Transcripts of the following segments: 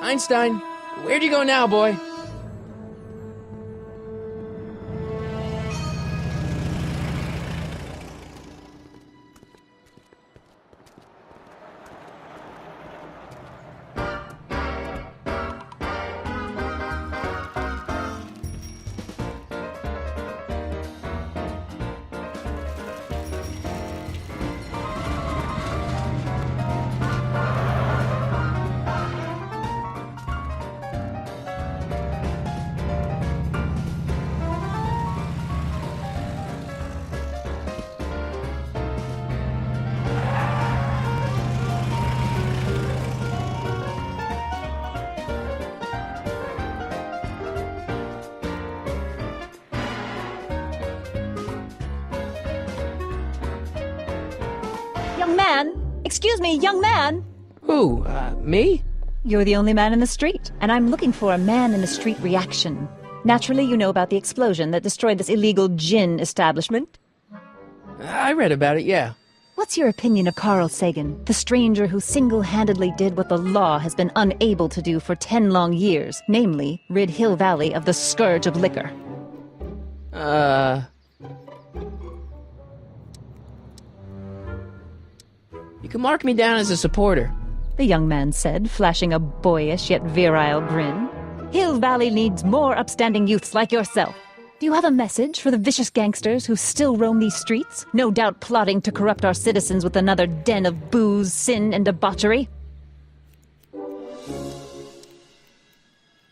Einstein, where'd you go now, boy? Young man! Excuse me, young man! Who, me? You're the only man in the street, and I'm looking for a man-in-the-street reaction. Naturally, you know about the explosion that destroyed this illegal gin establishment. I read about it, yeah. What's your opinion of Carl Sagan, the stranger who single-handedly did what the law has been unable to do for 10 long years, namely, rid Hill Valley of the scourge of liquor? You can mark me down as a supporter. The young man said, flashing a boyish yet virile grin. Hill Valley needs more upstanding youths like yourself. Do you have a message for the vicious gangsters who still roam these streets, no doubt plotting to corrupt our citizens with another den of booze, sin, and debauchery?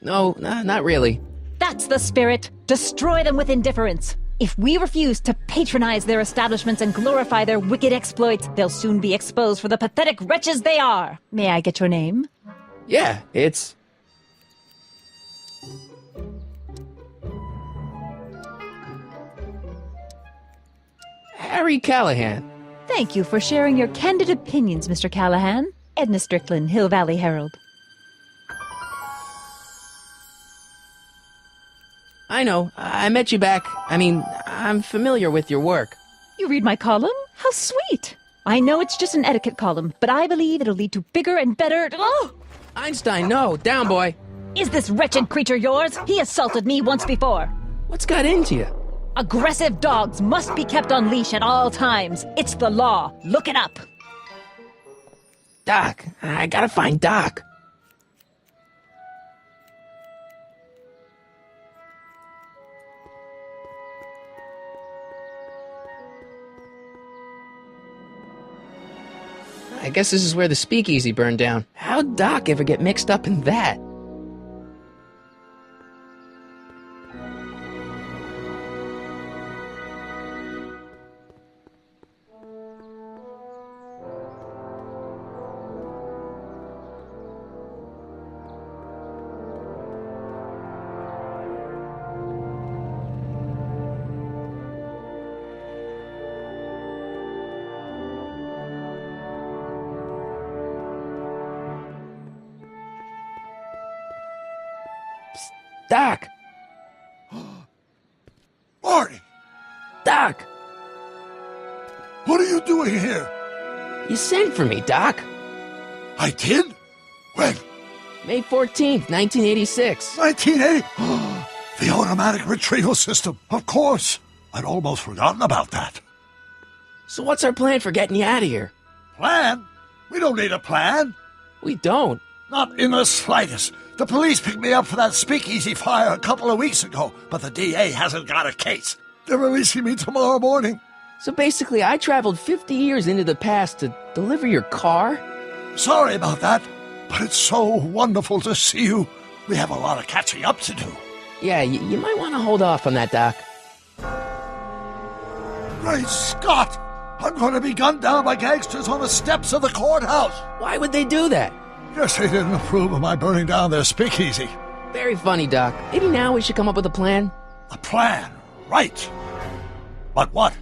No, not really. That's the spirit! Destroy them with indifference! If we refuse to patronize their establishments and glorify their wicked exploits, they'll soon be exposed for the pathetic wretches they are! May I get your name? Yeah, it's... Harry Callahan. Thank you for sharing your candid opinions, Mr. Callahan. Edna Strickland, Hill Valley Herald. I know, I met you back. I'm familiar with your work. You read my column? How sweet! I know it's just an etiquette column, but I believe it'll lead to bigger and better... Oh! Einstein, no, down, boy. Is this wretched creature yours? He assaulted me once before. What's got into you? Aggressive dogs must be kept on leash at all times. It's the law. Look it up. Doc, I gotta find Doc. I guess this is where the speakeasy burned down. How'd Doc ever get mixed up in that? Doc! Marty! Doc! What are you doing here? You sent for me, Doc. I did? When? May 14th, 1986. 1980? The automatic retrieval system, of course. I'd almost forgotten about that. So what's our plan for getting you out of here? Plan? We don't need a plan. We don't. Not in the slightest. The police picked me up for that speakeasy fire a couple of weeks ago, but the DA hasn't got a case. They're releasing me tomorrow morning. So basically, I traveled 50 years into the past to deliver your car? Sorry about that, but it's so wonderful to see you. We have a lot of catching up to do. Yeah, you might want to hold off on that, Doc. Great Scott! I'm going to be gunned down by gangsters on the steps of the courthouse. Why would they do that? Guess they didn't approve of my burning down their speakeasy. Very funny, Doc. Maybe now we should come up with a plan? A plan, right. But what?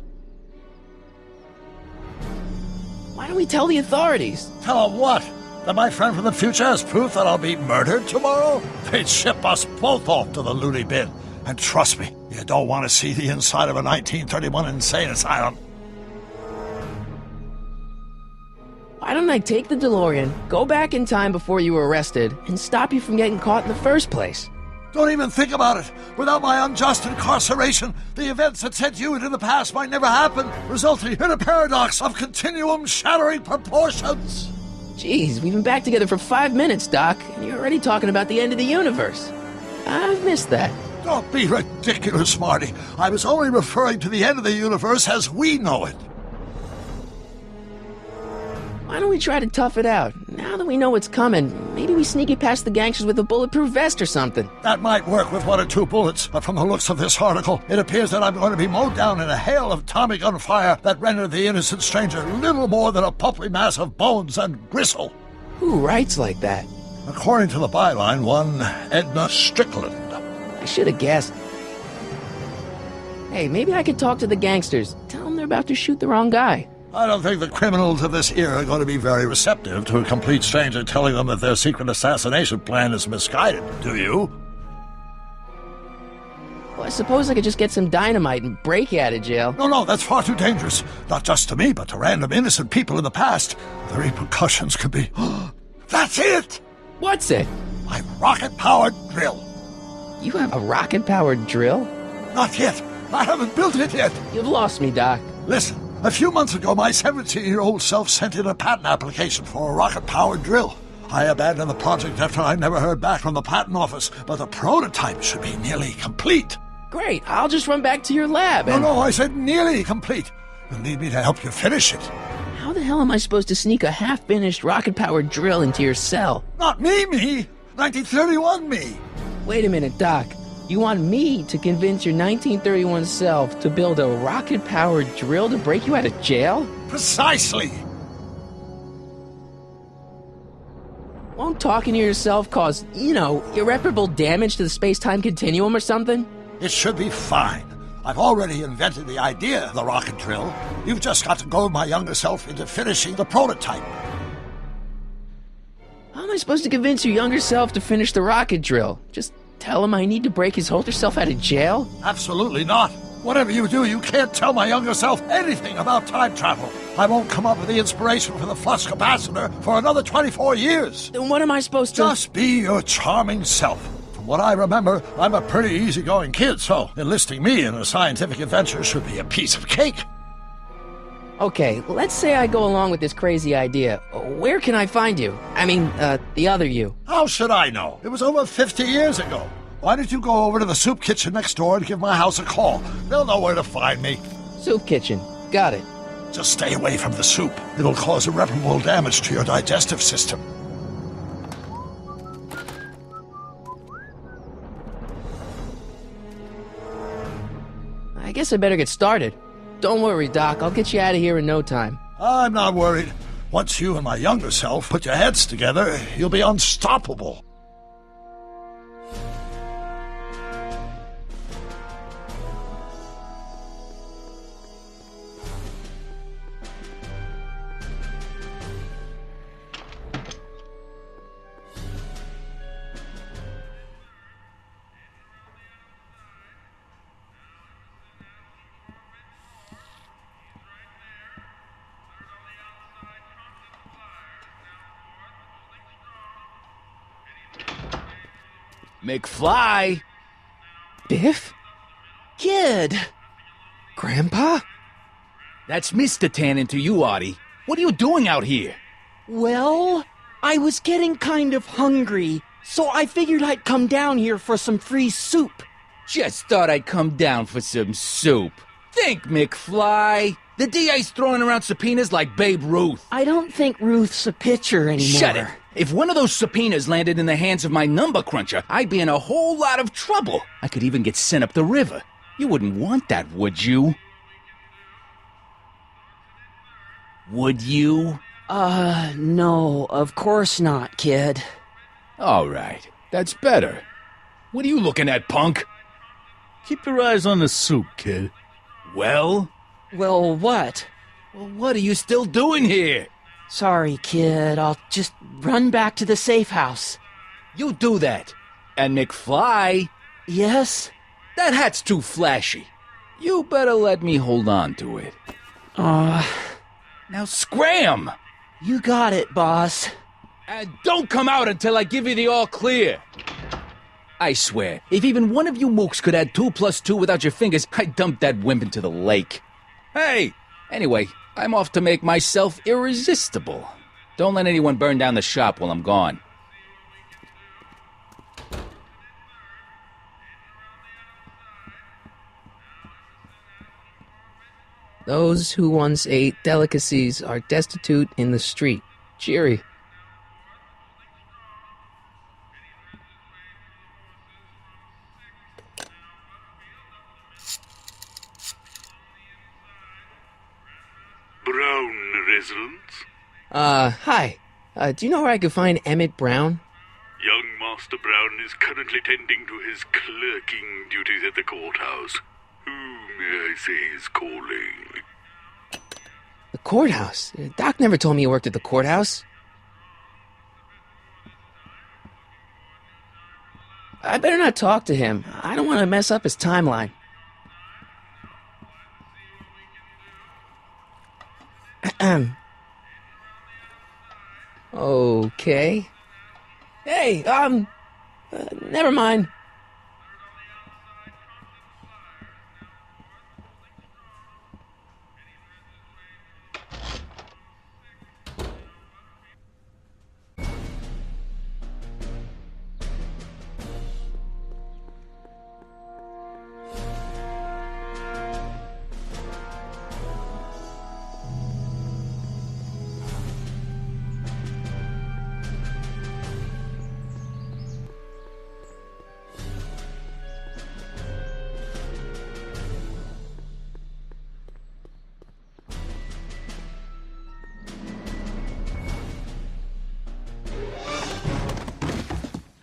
Why don't we tell the authorities? Tell them what? That my friend from the future has proof that I'll be murdered tomorrow? They'd ship us both off to the loony bin. And trust me, you don't want to see the inside of a 1931 insane asylum. Why don't I take the DeLorean, go back in time before you were arrested, and stop you from getting caught in the first place? Don't even think about it. Without my unjust incarceration, the events that sent you into the past might never happen, resulting in a paradox of continuum-shattering proportions. Jeez, we've been back together for 5 minutes, Doc, and you're already talking about the end of the universe. I've missed that. Don't be ridiculous, Marty. I was only referring to the end of the universe as we know it. Why don't we try to tough it out? Now that we know what's coming, maybe we sneak it past the gangsters with a bulletproof vest or something. That might work with 1 or 2 bullets, but from the looks of this article, it appears that I'm going to be mowed down in a hail of Tommy gun fire that rendered the innocent stranger little more than a pulpy mass of bones and gristle. Who writes like that? According to the byline, one Edna Strickland. I should have guessed. Hey, maybe I could talk to the gangsters. Tell them they're about to shoot the wrong guy. I don't think the criminals of this era are going to be very receptive to a complete stranger telling them that their secret assassination plan is misguided, do you? Well, I suppose I could just get some dynamite and break you out of jail. No, that's far too dangerous. Not just to me, but to random innocent people in the past. The repercussions could be... That's it! What's it? My rocket-powered drill. You have a rocket-powered drill? Not yet. I haven't built it yet. You've lost me, Doc. Listen, a few months ago, my 17-year-old self sent in a patent application for a rocket-powered drill. I abandoned the project after I never heard back from the patent office, but the prototype should be nearly complete. Great, I'll just run back to your lab and... No, I said nearly complete. You'll need me to help you finish it. How the hell am I supposed to sneak a half-finished rocket-powered drill into your cell? Not me! 1931 me! Wait a minute, Doc. You want me to convince your 1931 self to build a rocket-powered drill to break you out of jail? Precisely! Won't talking to yourself cause, irreparable damage to the space-time continuum or something? It should be fine. I've already invented the idea of the rocket drill. You've just got to goad my younger self into finishing the prototype. How am I supposed to convince your younger self to finish the rocket drill? Just tell him I need to break his older self out of jail? Absolutely not. Whatever you do, you can't tell my younger self anything about time travel. I won't come up with the inspiration for the flux capacitor for another 24 years. Then what am I supposed to... Just be your charming self. From what I remember, I'm a pretty easygoing kid, so enlisting me in a scientific adventure should be a piece of cake. Okay, let's say I go along with this crazy idea. Where can I find you? I mean, the other you. How should I know? It was over 50 years ago. Why don't you go over to the soup kitchen next door and give my house a call? They'll know where to find me. Soup kitchen. Got it. Just stay away from the soup. It'll cause irreparable damage to your digestive system. I guess I better get started. Don't worry, Doc. I'll get you out of here in no time. I'm not worried. Once you and my younger self put your heads together, you'll be unstoppable. McFly? Biff? Kid? Grandpa? That's Mr. Tannen to you, Artie. What are you doing out here? Well, I was getting kind of hungry, so I figured I'd come down here for some free soup. Just thought I'd come down for some soup. Think, McFly. The DA's throwing around subpoenas like Babe Ruth. I don't think Ruth's a pitcher anymore. Shut it. If one of those subpoenas landed in the hands of my number cruncher, I'd be in a whole lot of trouble. I could even get sent up the river. You wouldn't want that, would you? Would you? No, of course not, kid. All right. That's better. What are you looking at, punk? Keep your eyes on the soup, kid. Well? Well, what? Well, what are you still doing here? Sorry, kid. I'll just run back to the safe house. You do that. And McFly? Yes? That hat's too flashy. You better let me hold on to it. Now scram! You got it, boss. And don't come out until I give you the all clear. I swear, if even one of you mooks could add 2 + 2 without your fingers, I'd dump that wimp into the lake. Hey! Anyway, I'm off to make myself irresistible. Don't let anyone burn down the shop while I'm gone. Those who once ate delicacies are destitute in the street. Cheery. Brown residence? Hi. Do you know where I could find Emmett Brown? Young Master Brown is currently tending to his clerking duties at the courthouse. Who may I say is calling? The courthouse? Doc never told me he worked at the courthouse. I better not talk to him. I don't want to mess up his timeline. Okay. Hey, never mind.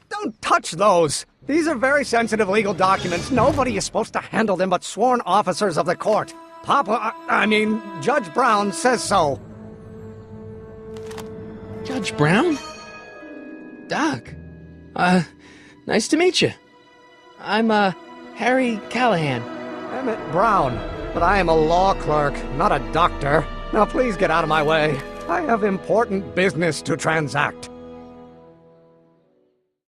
Don't touch those! These are very sensitive legal documents. Nobody is supposed to handle them but sworn officers of the court. Judge Brown says so. Judge Brown? Doc. Nice to meet you. I'm, Harry Callahan. Emmett Brown. But I am a law clerk, not a doctor. Now please get out of my way. I have important business to transact.